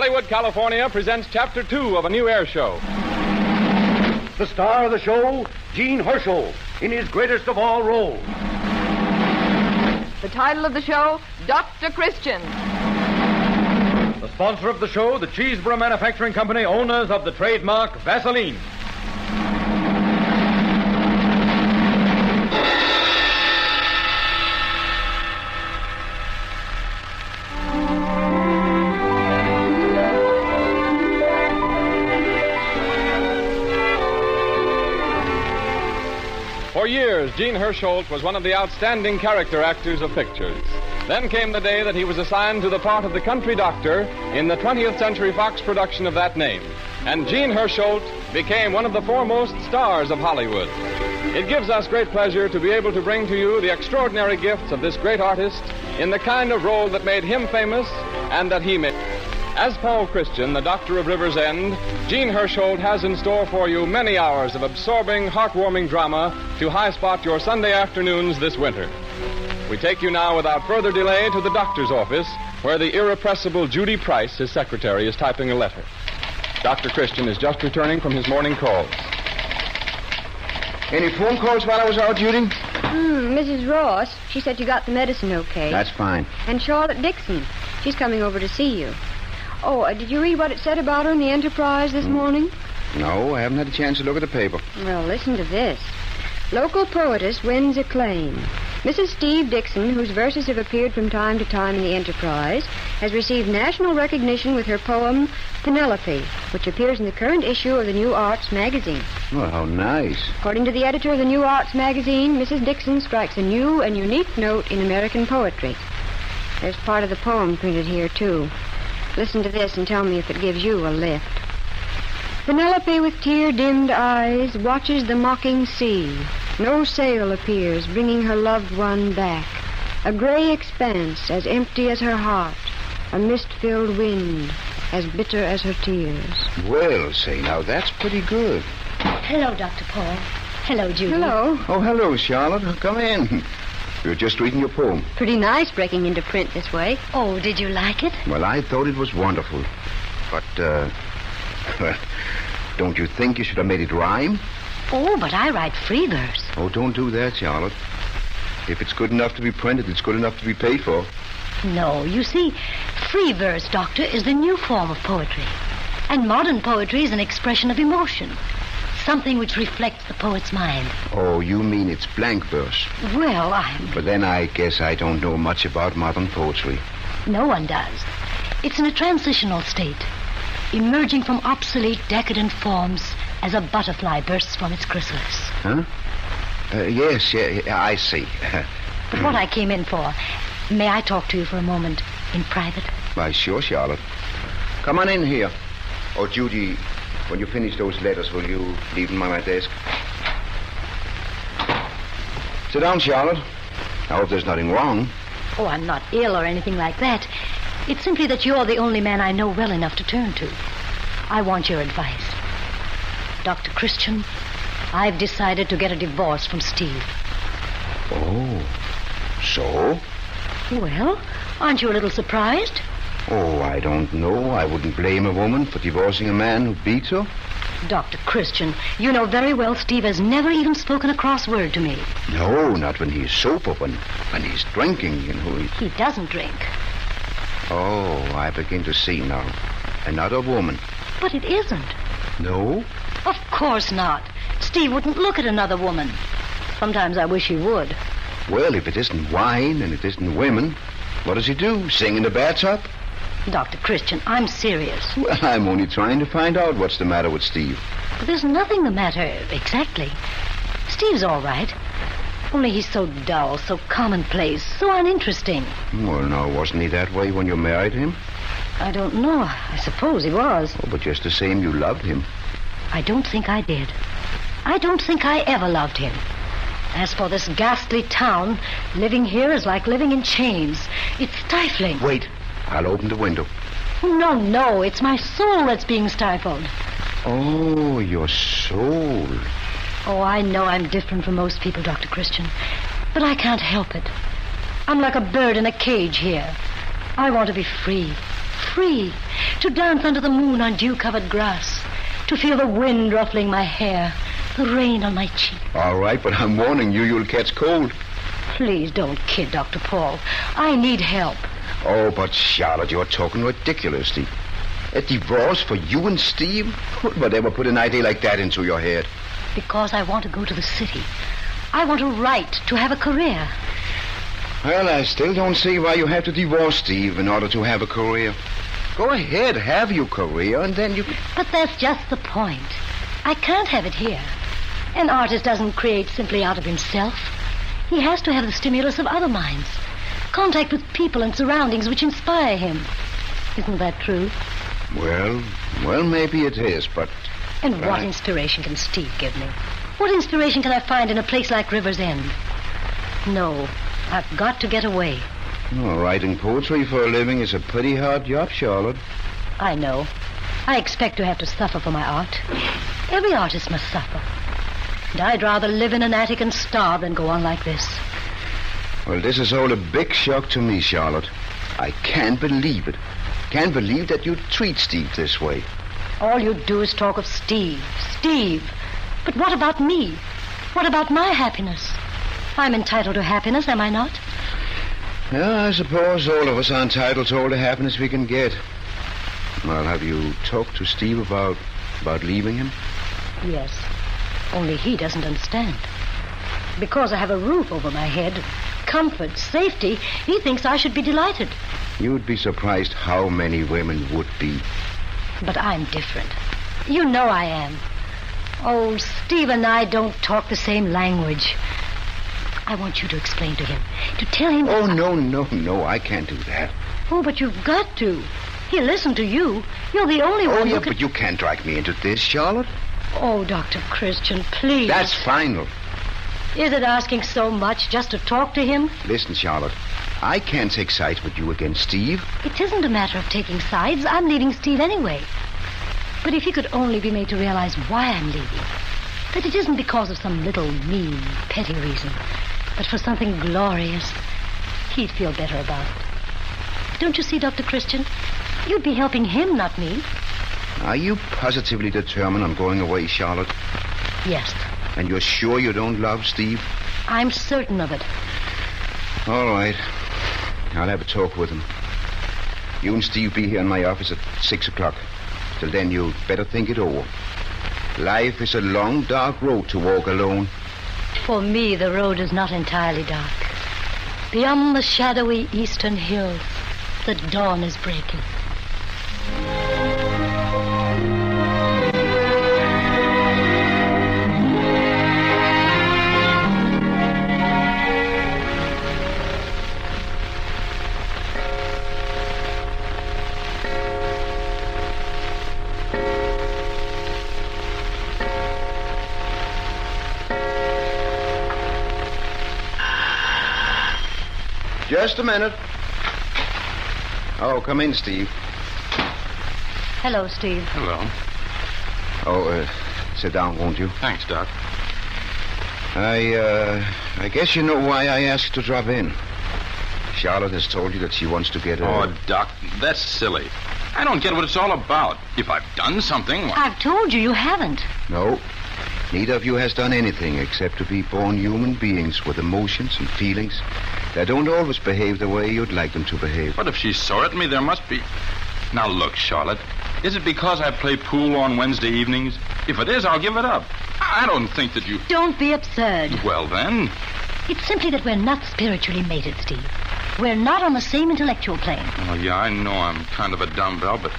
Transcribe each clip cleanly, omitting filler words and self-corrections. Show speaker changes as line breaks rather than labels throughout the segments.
Hollywood, California presents Chapter 2 of a new air show.
The star of the show, Gene Herschel, in his greatest of all roles.
The title of the show, Dr. Christian.
The sponsor of the show, the Cheeseborough Manufacturing Company, owners of the trademark Vaseline.
For years, Gene Herschel was one of the outstanding character actors of pictures. Then came the day that he was assigned to the part of the country doctor in the 20th Century Fox production of that name. And Gene Herschel became one of the foremost stars of Hollywood. It gives us great pleasure to be able to bring to you the extraordinary gifts of this great artist in the kind of role that made him famous and that he made. As Paul Christian, the doctor of River's End, Gene Herschel has in store for you many hours of absorbing, heartwarming drama to high-spot your Sunday afternoons this winter. We take you now without further delay to the doctor's office, where the irrepressible Judy Price, his secretary, is typing a letter. Dr. Christian is just returning from his morning calls.
Any phone calls while I was out, Judy?
Mrs. Ross, she said you got the medicine okay.
That's fine.
And Charlotte Dixon, she's coming over to see you. Oh, did you read what it said about her in the Enterprise this morning?
No, I haven't had a chance to look at the paper.
Well, listen to this. Local poetess wins acclaim. Mrs. Steve Dixon, whose verses have appeared from time to time in the Enterprise, has received national recognition with her poem, Penelope, which appears in the current issue of the New Arts magazine.
Well, how nice.
According to the editor of the New Arts magazine, Mrs. Dixon strikes a new and unique note in American poetry. There's part of the poem printed here, too. Listen to this and tell me if it gives you a lift. Penelope with tear-dimmed eyes watches the mocking sea. No sail appears, bringing her loved one back. A gray expanse, as empty as her heart. A mist-filled wind, as bitter as her tears.
Well, say, now, that's pretty good.
Hello, Dr. Paul. Hello, Judy.
Hello.
Oh, hello, Charlotte. Come in. You were just reading your poem.
Pretty nice breaking into print this way.
Oh, did you like it?
Well, I thought it was wonderful. But, don't you think you should have made it rhyme?
Oh, but I write free verse.
Oh, don't do that, Charlotte. If it's good enough to be printed, it's good enough to be paid for.
No, you see, free verse, Doctor, is the new form of poetry. And modern poetry is an expression of emotion. Something which reflects the poet's mind.
Oh, you mean it's blank verse?
Well,
But then I guess I don't know much about modern poetry.
No one does. It's in a transitional state, emerging from obsolete, decadent forms as a butterfly bursts from its chrysalis.
Huh? Yes, I see.
But what I came in for, may I talk to you for a moment in private?
Why, sure, Charlotte. Come on in here. Oh, Judy, when you finish those letters, will you leave them on my desk? Sit down, Charlotte. I hope there's nothing wrong.
Oh, I'm not ill or anything like that. It's simply that you're the only man I know well enough to turn to. I want your advice. Dr. Christian, I've decided to get a divorce from Steve.
Oh, so?
Well, aren't you a little surprised?
Oh, I don't know. I wouldn't blame a woman for divorcing a man who beats her.
Dr. Christian, you know very well Steve has never even spoken a cross word to me.
No, not when he's sober. When he's drinking, you know.
He doesn't drink.
Oh, I begin to see now. Another woman.
But it isn't.
No?
Of course not. Steve wouldn't look at another woman. Sometimes I wish he would.
Well, if it isn't wine and it isn't women, what does he do? Sing in the bathtub?
Dr. Christian, I'm serious.
Well, I'm only trying to find out what's the matter with Steve.
But there's nothing the matter, exactly. Steve's all right. Only he's so dull, so commonplace, so uninteresting.
Well, now, wasn't he that way when you married him?
I don't know. I suppose he was.
Oh, but just the same, you loved him.
I don't think I did. I don't think I ever loved him. As for this ghastly town, living here is like living in chains. It's stifling.
Wait. I'll open the window.
No, it's my soul that's being stifled.
Oh, your soul.
Oh, I know I'm different from most people, Dr. Christian, but I can't help it. I'm like a bird in a cage here. I want to be free. free, to dance under the moon on dew-covered grass, to feel the wind ruffling my hair, the rain on my cheek.
All right, but I'm warning you, you'll catch cold.
Please don't kid Dr. Paul. I need help.
Oh, but Charlotte, you're talking ridiculously. A divorce for you and Steve? Whatever put an idea like that into your head?
Because I want to go to the city. I want a right to have a career.
Well, I still don't see why you have to divorce Steve in order to have a career. Go ahead, have your career, and then you can...
But that's just the point. I can't have it here. An artist doesn't create simply out of himself. He has to have the stimulus of other minds. Contact with people and surroundings which inspire him. Isn't that true?
Well, maybe it is, but...
And what inspiration can Steve give me? What inspiration can I find in a place like River's End? No, I've got to get away.
Well, writing poetry for a living is a pretty hard job, Charlotte.
I know. I expect to have to suffer for my art. Every artist must suffer. And I'd rather live in an attic and starve than go on like this.
Well, this is all a big shock to me, Charlotte. I can't believe it. Can't believe that you treat Steve this way.
All you do is talk of Steve. Steve. But what about me? What about my happiness? I'm entitled to happiness, am I not?
Yeah, I suppose all of us are entitled to all the happiness we can get. Well, have you talked to Steve about leaving him?
Yes. Only he doesn't understand. Because I have a roof over my head, comfort, safety, he thinks I should be delighted.
You'd be surprised how many women would be.
But I'm different. You know I am. Oh, Steve and I don't talk the same language. I want you to explain to him. To tell him...
Oh, no, I can't do that.
Oh, but you've got to. He'll listen to you. You're the only one who can...
but you can't drag me into this, Charlotte.
Oh, Dr. Christian, please.
That's final.
Is it asking so much just to talk to him?
Listen, Charlotte, I can't take sides with you against Steve.
It isn't a matter of taking sides. I'm leaving Steve anyway. But if he could only be made to realize why I'm leaving, that it isn't because of some little mean, petty reason, but for something glorious, he'd feel better about it. Don't you see, Dr. Christian? You'd be helping him, not me.
Are you positively determined on going away, Charlotte?
Yes.
And you're sure you don't love Steve?
I'm certain of it.
All right. I'll have a talk with him. You and Steve be here in my office at 6 o'clock. Till then, you'd better think it over. Life is a long, dark road to walk alone.
For me, the road is not entirely dark. Beyond the shadowy eastern hills, the dawn is breaking.
Just a minute. Oh, come in, Steve.
Hello, Steve.
Hello.
Oh, sit down, won't you?
Thanks, Doc.
I guess you know why I asked to drop in. Charlotte has told you that she wants to get
Oh, Doc, that's silly. I don't get what it's all about. If I've done something...
I've told you haven't.
No. Neither of you has done anything except to be born human beings with emotions and feelings that don't always behave the way you'd like them to behave.
But if she's sore at me, there must be... Now, look, Charlotte. Is it because I play pool on Wednesday evenings? If it is, I'll give it up. I don't think that you...
Don't be absurd.
Well, then...
It's simply that we're not spiritually mated, Steve. We're not on the same intellectual plane.
Oh, yeah, I know I'm kind of a dumbbell, but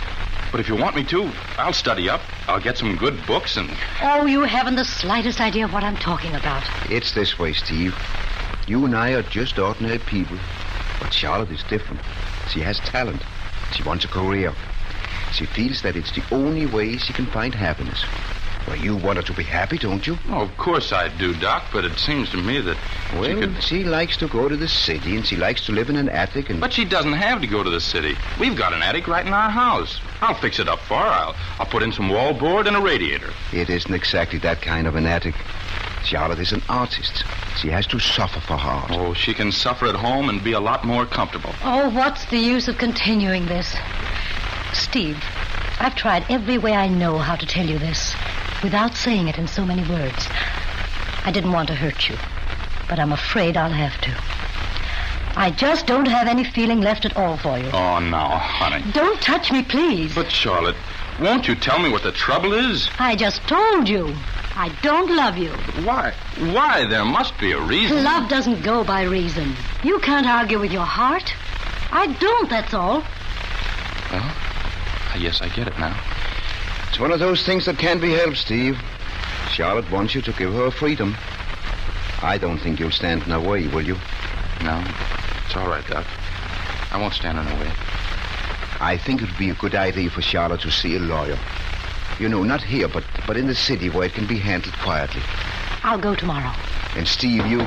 if you want me to, I'll study up. I'll get some good books and...
Oh, you haven't the slightest idea of what I'm talking about.
It's this way, Steve. You and I are just ordinary people. But Charlotte is different. She has talent. She wants a career. She feels that it's the only way she can find happiness. Well, you want her to be happy, don't you?
Oh, of course I do, Doc, but it seems to me that
she likes to go to the city, and she likes to live in an attic, and...
But she doesn't have to go to the city. We've got an attic right in our house. I'll fix it up for her. I'll put in some wallboard and a radiator.
It isn't exactly that kind of an attic. Charlotte is an artist. She has to suffer for her art.
Oh, she can suffer at home and be a lot more comfortable.
Oh, what's the use of continuing this? Steve, I've tried every way I know how to tell you this, without saying it in so many words. I didn't want to hurt you, but I'm afraid I'll have to. I just don't have any feeling left at all for you.
Oh, now, honey.
Don't touch me, please.
But, Charlotte, won't you tell me what the trouble is?
I just told you. I don't love you.
Why? Why? There must be a reason.
Love doesn't go by reason. You can't argue with your heart. I don't, that's all.
Well, yes, I get it now.
It's one of those things that can't be helped, Steve. Charlotte wants you to give her freedom. I don't think you'll stand in her way, will you?
No, it's all right, Doc. I won't stand in her way.
I think it would be a good idea for Charlotte to see a lawyer. You know, not here, but in the city where it can be handled quietly.
I'll go tomorrow.
And Steve, you...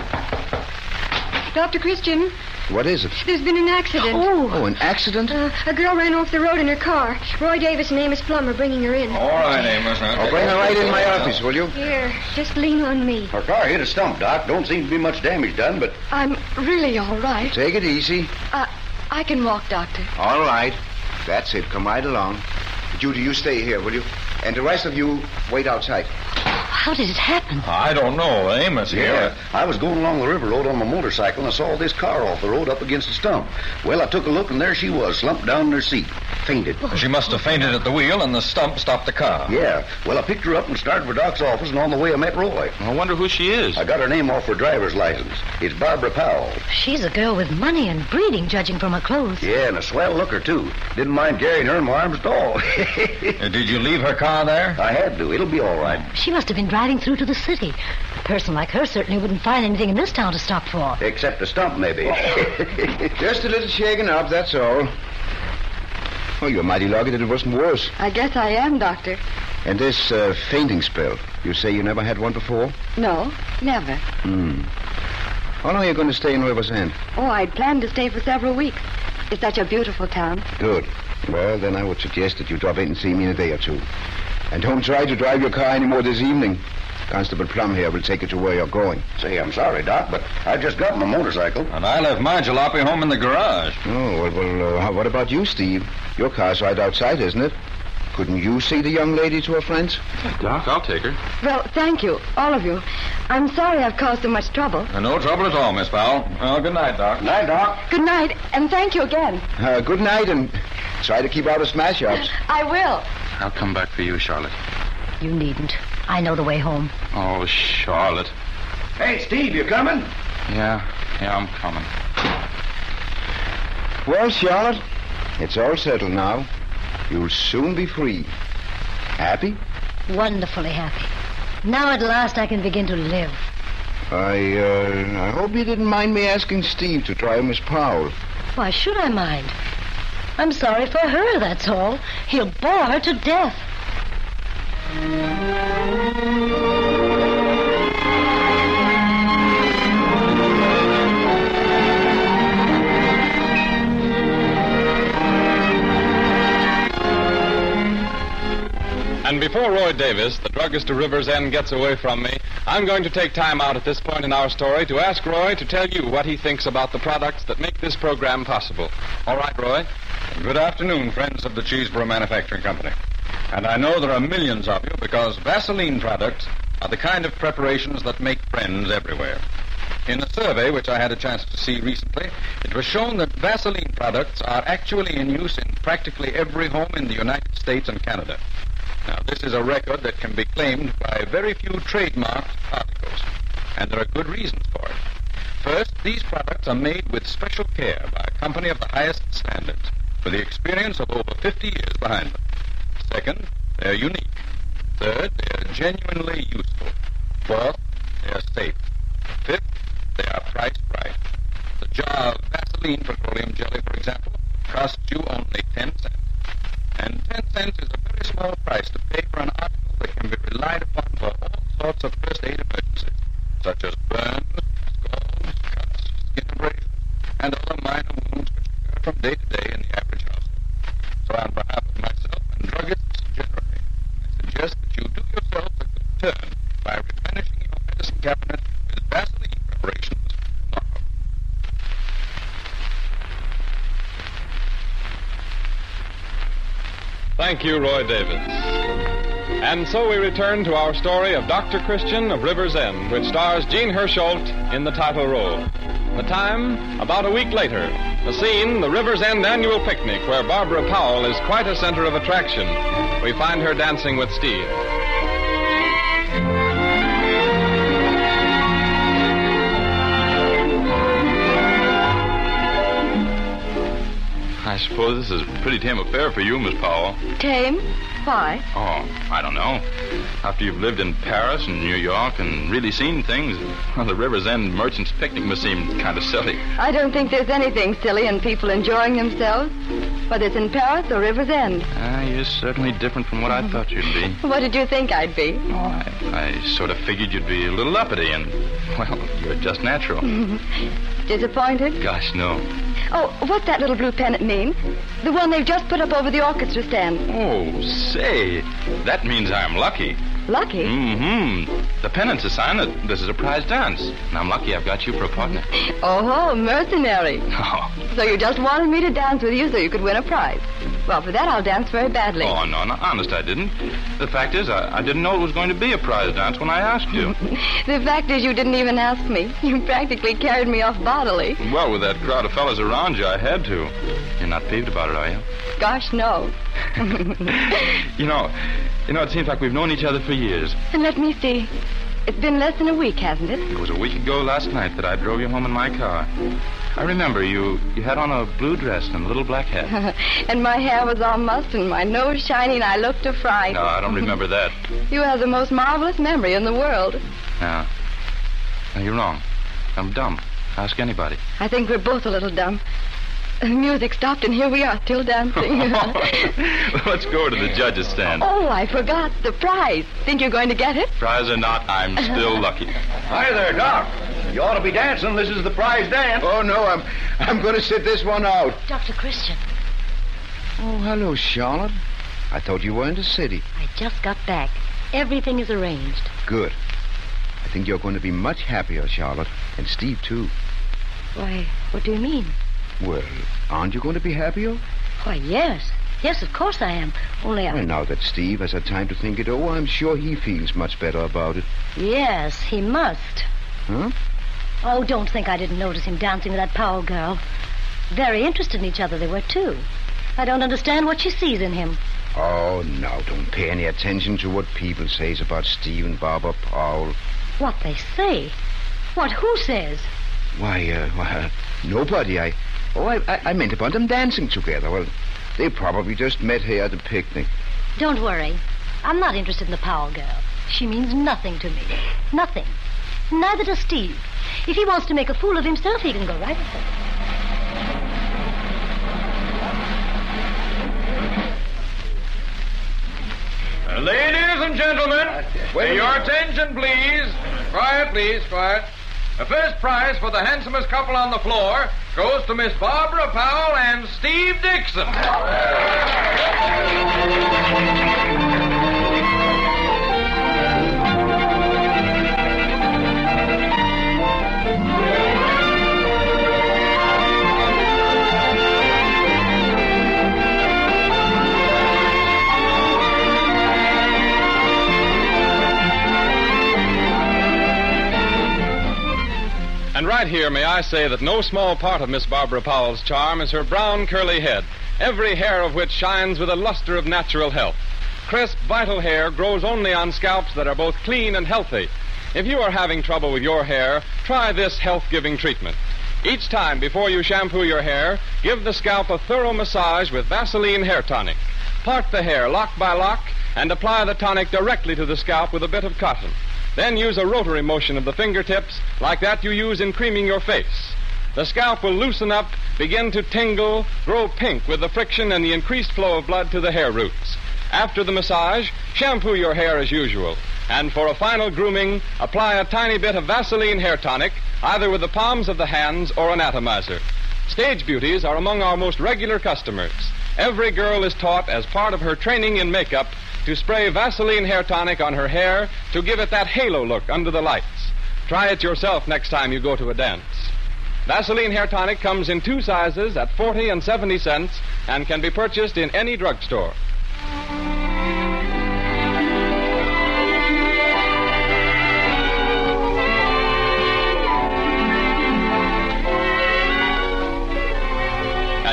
Dr. Christian,
What is it?
there's been an accident.
Oh, an accident?
A girl ran off the road in her car. Roy Davis and Amos Plum are bringing her in.
All right, Amos.
Oh, bring her right in my office, will you?
Here, just lean on me.
Her car hit a stump, Doc. Don't seem to be much damage done, but...
I'm really all right.
Take it easy.
I can walk, Doctor.
All right. That's it. Come right along. Judy, you stay here, will you? And the rest of you, wait outside.
How did it happen?
I don't know. Amos here.
Yeah, I was going along the river road on my motorcycle, and I saw this car off the road up against a stump. Well, I took a look, and there she was, slumped down in her seat. Fainted.
She must have fainted at the wheel, and the stump stopped the car.
Yeah. Well, I picked her up and started for Doc's office, and on the way I met Roy.
I wonder who she is.
I got her name off her driver's license. It's Barbara Powell.
She's a girl with money and breeding, judging from her clothes.
Yeah, and a swell looker, too. Didn't mind carrying her in my arms at all.
Did you leave her car there?
I had to. It'll be all right.
She must have been driving through to the city. A person like her certainly wouldn't find anything in this town to stop for.
Except a stump, maybe.
Just a little shaken up, that's all. Oh, you're mighty lucky that it wasn't worse.
I guess I am, Doctor.
And this fainting spell, you say you never had one before?
No, never.
How long are you going to stay in River's End?
Oh, I'd planned to stay for several weeks. It's such a beautiful town.
Good. Well, then I would suggest that you drop in and see me in a day or two. And don't try to drive your car anymore this evening. Constable Plum here will take you to where you're going.
Say, I'm sorry, Doc, but I just got my motorcycle.
And I left my jalopy home in the garage.
Oh, well, what about you, Steve? Your car's right outside, isn't it? Couldn't you see the young lady to her friends?
Doc, I'll take her.
Well, thank you, all of you. I'm sorry I've caused so much trouble.
No trouble at all, Miss Powell. Well, good night, Doc.
Night, Doc.
Good night, and thank you again.
Good night, and try to keep out of smash-ups.
I will.
I'll come back for you, Charlotte.
You needn't. I know the way home.
Oh, Charlotte.
Hey, Steve, you coming?
Yeah, I'm coming.
Well, Charlotte, it's all settled now. You'll soon be free. Happy?
Wonderfully happy. Now at last I can begin to live.
I hope you didn't mind me asking Steve to try Miss Powell.
Why should I mind? I'm sorry for her, that's all. He'll bore her to death.
And before Roy Davis, the druggist of River's End, gets away from me, I'm going to take time out at this point in our story to ask Roy to tell you what he thinks about the products that make this program possible. All right, Roy?
Good afternoon, friends of the Cheeseboro Manufacturing Company. And I know there are millions of you because Vaseline products are the kind of preparations that make friends everywhere. In a survey which I had a chance to see recently, it was shown that Vaseline products are actually in use in practically every home in the United States and Canada. Now, this is a record that can be claimed by very few trademarked articles, and there are good reasons for it. First, these products are made with special care by a company of the highest standards, with the experience of over 50 years behind them. Second, they're unique. Third, they're genuinely useful. Fourth, they're safe. Fifth, they are priced right. The jar of Vaseline petroleum jelly, for example, costs you only 10 cents. And 10 cents is a very small price to pay for an article that can be relied upon for all sorts of first aid emergencies, such as burns, scalds, cuts, skin abrasions, and other minor wounds which occur from day to day in the average household. So on behalf of myself and druggists generally, I suggest that you do yourself a good turn by replenishing your medicine cabinet with Vaseline preparations tomorrow.
Thank you, Roy Davis. And so we return to our story of Dr. Christian of River's End, which stars Jean Hersholt in the title role. The time, about a week later. The scene, the River's End annual picnic, where Barbara Powell is quite a center of attraction. We find her dancing with Steve.
I suppose this is a pretty tame affair for you, Miss Powell.
Tame? Why?
Oh, I don't know. After you've lived in Paris and New York and really seen things, well, the River's End Merchants Picnic must seem kind of silly.
I don't think there's anything silly in people enjoying themselves, whether it's in Paris or River's End.
You're certainly different from what I thought you'd be.
What did you think I'd be?
Oh, I sort of figured you'd be a little uppity and, well, you're just natural.
Disappointed?
Gosh, no.
Oh, what's that little blue pennant mean? The one they've just put up over the orchestra stand.
Oh, say, that means I'm lucky.
Lucky?
The pennant's a sign that this is a prize dance. And I'm lucky I've got you for a partner.
Oh, mercenary.
Oh.
So you just wanted me to dance with you so you could win a prize. Well, for that I'll dance very badly.
Oh, no, honest, I didn't. The fact is, I didn't know it was going to be a prize dance when I asked you.
The fact is you didn't even ask me. You practically carried me off bodily.
Well, with that crowd of fellas around you, I had to. You're not peeved about it, are you?
Gosh, no.
You know, it seems like we've known each other for years.
And let me see. It's been less than a week, hasn't it?
It was a week ago last night that I drove you home in my car. I remember you had on a blue dress and a little black hat.
And my hair was all mussed and my nose shiny and I looked a fright.
No, I don't remember that.
You have the most marvelous memory in the world.
No, you're wrong. I'm dumb. Ask anybody.
I think we're both a little dumb. The music stopped and here we are, still dancing.
Let's go to the judges' stand.
Oh, I forgot. The prize. Think you're going to get it?
Prize or not, I'm still lucky.
Hi there, Doc. You ought to be dancing. This is the prize dance.
Oh, no, I'm going to sit this one out.
Dr. Christian,
Oh, hello, Charlotte. I thought you were in the city.
I just got back. Everything is arranged.
Good. I think you're going to be much happier, Charlotte. And Steve, too.
Why, what do you mean?
Well, aren't you going to be happier?
Why, yes. Yes, of course I am. Only
Well, now that Steve has had time to think it over, I'm sure he feels much better about it.
Yes, he must.
Huh?
Oh, don't think I didn't notice him dancing with that Powell girl. Very interested in each other they were, too. I don't understand what she sees in him.
Oh, no, don't pay any attention to what people says about Steve and Barbara Powell.
What they say? What, who says?
Why, nobody. I meant about them dancing together. Well, they probably just met here at the picnic.
Don't worry. I'm not interested in the Powell girl. She means nothing to me. Nothing. Neither does Steve. If he wants to make a fool of himself, he can go right ahead.
Ladies and gentlemen, your attention, please. Quiet, please, quiet. The first prize for the handsomest couple on the floor goes to Miss Barbara Powell and Steve Dixon.
And right here, may I say that no small part of Miss Barbara Powell's charm is her brown, curly head, every hair of which shines with a luster of natural health. Crisp, vital hair grows only on scalps that are both clean and healthy. If you are having trouble with your hair, try this health-giving treatment. Each time before you shampoo your hair, give the scalp a thorough massage with Vaseline Hair Tonic. Part the hair lock by lock and apply the tonic directly to the scalp with a bit of cotton. Then use a rotary motion of the fingertips like that you use in creaming your face. The scalp will loosen up, begin to tingle, grow pink with the friction and the increased flow of blood to the hair roots. After the massage, shampoo your hair as usual. And for a final grooming, apply a tiny bit of Vaseline Hair Tonic, either with the palms of the hands or an atomizer. Stage beauties are among our most regular customers. Every girl is taught as part of her training in makeup to spray Vaseline Hair Tonic on her hair to give it that halo look under the lights. Try it yourself next time you go to a dance. Vaseline Hair Tonic comes in two sizes at 40 and 70 cents and can be purchased in any drugstore.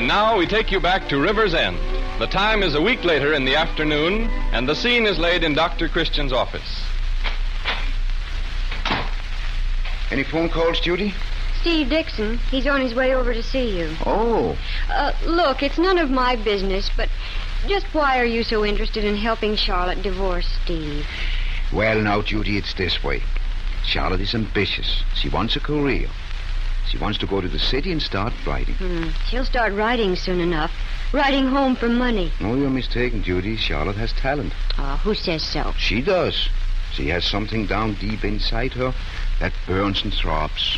And now we take you back to River's End. The time is a week later in the afternoon, and the scene is laid in Dr. Christian's office.
Any phone calls, Judy?
Steve Dixon. He's on his way over to see you.
Oh.
Look, it's none of my business, but just why are you so interested in helping Charlotte divorce Steve?
Well, now, Judy, it's this way. Charlotte is ambitious. She wants a career. She wants to go to the city and start writing.
She'll start writing soon enough. Writing home for money.
Oh, you're mistaken, Judy. Charlotte has talent.
Who says so?
She does. She has something down deep inside her that burns and throbs.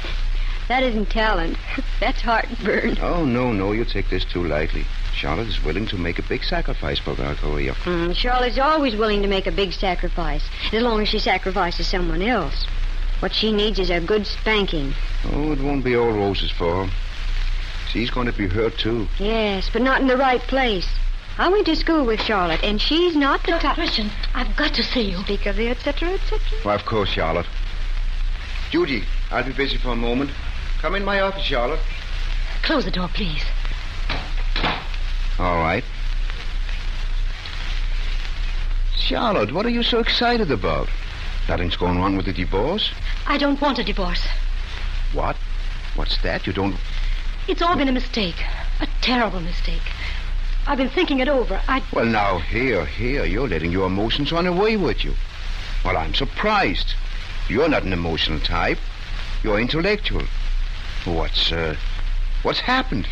That isn't talent. That's heartburn.
Oh, no, you take this too lightly. Charlotte is willing to make a big sacrifice for her career.
Charlotte's always willing to make a big sacrifice, as long as she sacrifices someone else. What she needs is a good spanking.
Oh, it won't be all roses for her. She's going to be hurt, too.
Yes, but not in the right place. I went to school with Charlotte, and she's not the type...
Christian, I've got to see you.
Speak of the etc., etc.
Why, of course, Charlotte. Judy, I'll be busy for a moment. Come in my office, Charlotte.
Close the door, please.
All right. Charlotte, what are you so excited about? Nothing's going wrong with the divorce?
I don't want a divorce.
What? What's that? You don't...
It's all been a mistake. A terrible mistake. I've been thinking it over.
Well, now, here, you're letting your emotions run away with you. Well, I'm surprised. You're not an emotional type. You're intellectual. What's happened?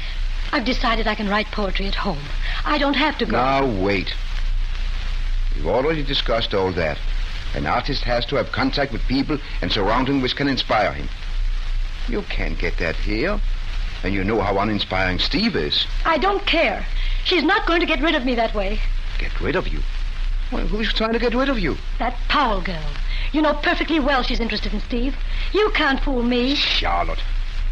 I've decided I can write poetry at home. I don't have to go...
Now, wait. We've already discussed all that. An artist has to have contact with people and surroundings which can inspire him. You can't get that here. And you know how uninspiring Steve is.
I don't care. She's not going to get rid of me that way.
Get rid of you? Well, who's trying to get rid of you?
That Powell girl. You know perfectly well she's interested in Steve. You can't fool me.
Charlotte.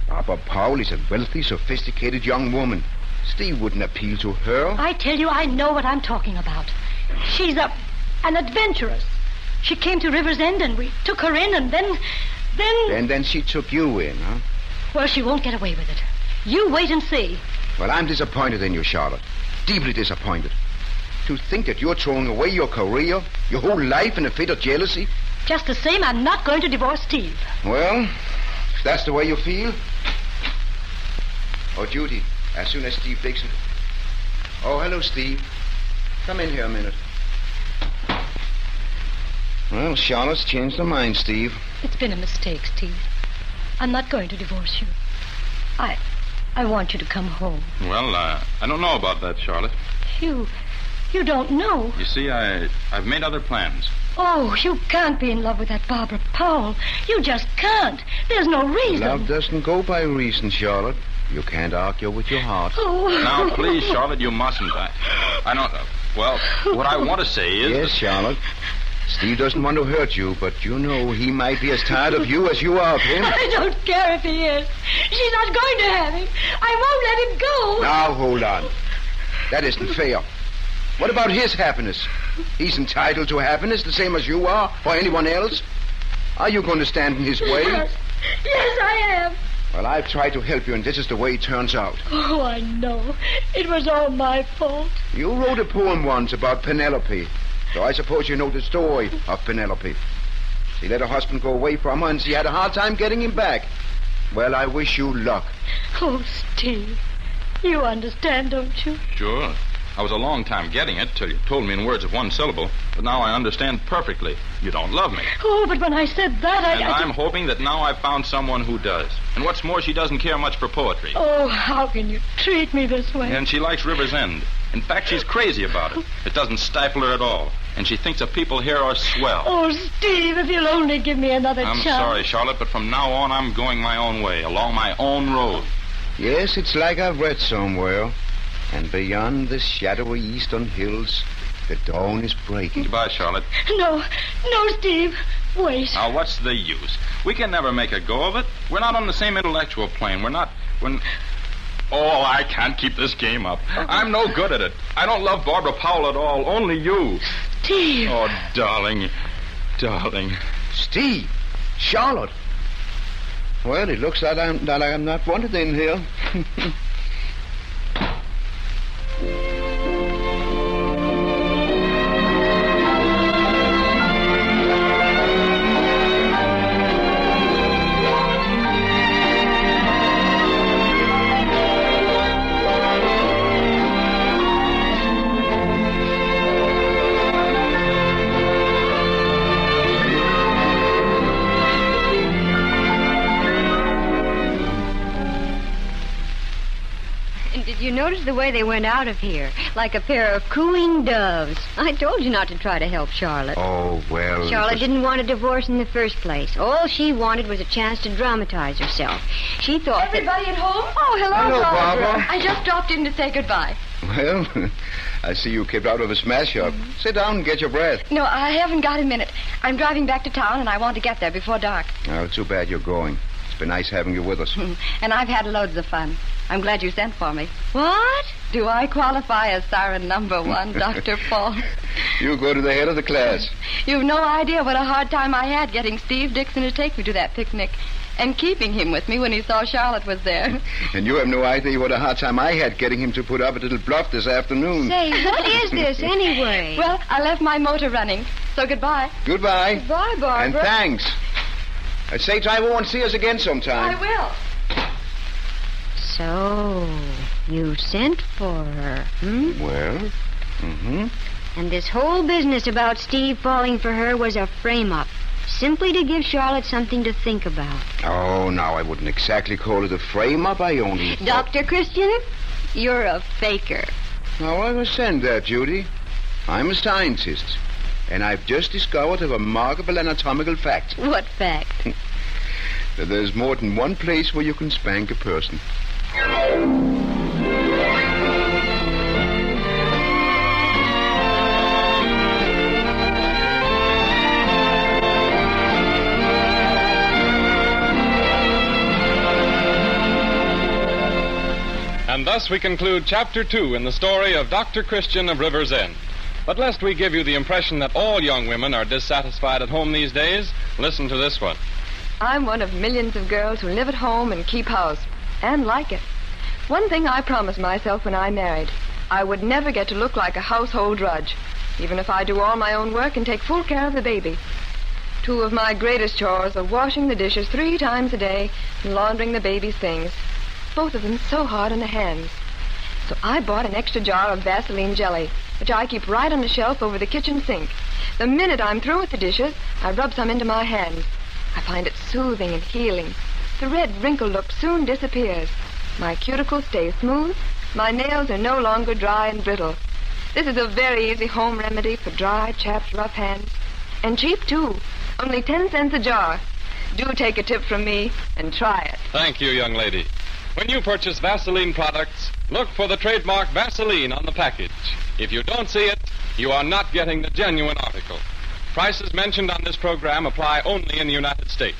Barbara Powell is a wealthy, sophisticated young woman. Steve wouldn't appeal to her.
I tell you, I know what I'm talking about. She's an adventuress. She came to River's End and we took her in and then...
And then she took you in, huh?
Well, she won't get away with it. You wait and see.
Well, I'm disappointed in you, Charlotte. Deeply disappointed. To think that you're throwing away your career, your whole life in a fit of jealousy.
Just the same, I'm not going to divorce Steve.
Well, if that's the way you feel... Oh, Judy, as soon as Steve Dixon... Oh, hello, Steve. Come in here a minute. Well, Charlotte's changed her mind, Steve.
It's been a mistake, Steve. I'm not going to divorce you. I want you to come home.
Well, I don't know about that, Charlotte.
You don't know.
You see, I've made other plans.
Oh, you can't be in love with that Barbara Powell. You just can't. There's no reason.
Love doesn't go by reason, Charlotte. You can't argue with your heart.
Oh.
Now, please, Charlotte, you mustn't. I don't... Well, what I want to say is...
Yes, Charlotte. Steve doesn't want to hurt you, but you know he might be as tired of you as you are of him.
I don't care if he is. She's not going to have him. I won't let him go.
Now, hold on. That isn't fair. What about his happiness? He's entitled to happiness the same as you are, or anyone else. Are you going to stand in his way?
Yes, I am.
Well, I've tried to help you, and this is the way it turns out.
Oh, I know. It was all my fault.
You wrote a poem once about Penelope. So I suppose you know the story of Penelope. She let her husband go away from her, and she had a hard time getting him back. Well, I wish you luck.
Oh, Steve, you understand, don't you?
Sure. I was a long time getting it till you told me in words of one syllable. But now I understand perfectly. You don't love me.
Oh, but when I said that,
I'm hoping that now I've found someone who does. And what's more, she doesn't care much for poetry.
Oh, how can you treat me this way?
And she likes River's End. In fact, she's crazy about it. It doesn't stifle her at all. And she thinks the people here are swell.
Oh, Steve, if you'll only give me another chance.
I'm sorry, Charlotte, but from now on, I'm going my own way, along my own road.
Yes, it's like I've read somewhere. And beyond the shadowy eastern hills, the dawn is breaking.
Goodbye, Charlotte.
No, Steve. Wait.
Now, what's the use? We can never make a go of it. We're not on the same intellectual plane. Oh, I can't keep this game up. I'm no good at it. I don't love Barbara Powell at all. Only you.
Steve.
Oh, darling.
Steve. Charlotte. Well, it looks like I'm not wanted in here.
Did you notice the way they went out of here? Like a pair of cooing doves. I told you not to try to help Charlotte.
Oh, well...
Charlotte didn't want a divorce in the first place. All she wanted was a chance to dramatize herself. She thought
Everybody at home? Oh, hello, Barbara. I just dropped in to say goodbye.
Well, I see you kept out of a smash-up. Sit down and get your breath.
No, I haven't got a minute. I'm driving back to town, and I want to get there before dark.
Oh, too bad you're going. It's been nice having you with us.
And I've had loads of fun. I'm glad you sent for me.
What?
Do I qualify as siren number 1, Dr. Paul?
You go to the head of the class.
You've no idea what a hard time I had getting Steve Dixon to take me to that picnic and keeping him with me when he saw Charlotte was there.
And you have no idea what a hard time I had getting him to put up a little bluff this afternoon.
Say, what is this anyway?
Well, I left my motor running, so goodbye.
Goodbye.
Goodbye, Barbara.
And thanks. I'd say try and see us again sometime.
I will.
So, you sent for her,
Well,
And this whole business about Steve falling for her was a frame-up, simply to give Charlotte something to think about.
Oh, now, I wouldn't exactly call it a frame-up. I only...
Dr. Christian, you're a faker.
Now, I understand that, Judy. I'm a scientist, and I've just discovered a remarkable anatomical fact.
What fact?
That there's more than one place where you can spank a person.
And thus we conclude Chapter 2 in the story of Dr. Christian of River's End. But lest we give you the impression that all young women are dissatisfied at home these days, listen to this one.
I'm one of millions of girls who live at home and keep house, and like it. One thing I promised myself when I married, I would never get to look like a household drudge, even if I do all my own work and take full care of the baby. 2 of my greatest chores are washing the dishes 3 times a day and laundering the baby's things. Both of them so hard on the hands. So I bought an extra jar of Vaseline jelly, which I keep right on the shelf over the kitchen sink. The minute I'm through with the dishes, I rub some into my hands. I find it soothing and healing. The red wrinkle look soon disappears. My cuticles stay smooth. My nails are no longer dry and brittle. This is a very easy home remedy for dry, chapped, rough hands. And cheap, too. Only 10 cents a jar. Do take a tip from me and try it.
Thank you, young lady. When you purchase Vaseline products, look for the trademark Vaseline on the package. If you don't see it, you are not getting the genuine article. Prices mentioned on this program apply only in the United States.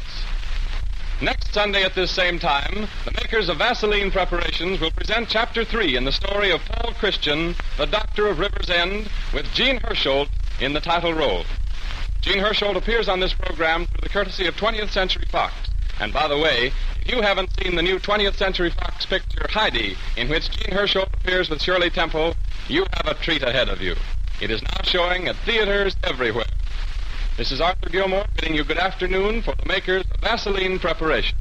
Next Sunday at this same time, the makers of Vaseline preparations will present Chapter 3 in the story of Paul Christian, the Doctor of River's End, with Jean Hersholt in the title role. Jean Hersholt appears on this program through the courtesy of 20th Century Fox. And by the way, if you haven't seen the new 20th Century Fox picture, Heidi, in which Jean Hersholt appears with Shirley Temple, you have a treat ahead of you. It is now showing at theaters everywhere. This is Arthur Gilmore bidding you good afternoon for the makers of Vaseline preparations.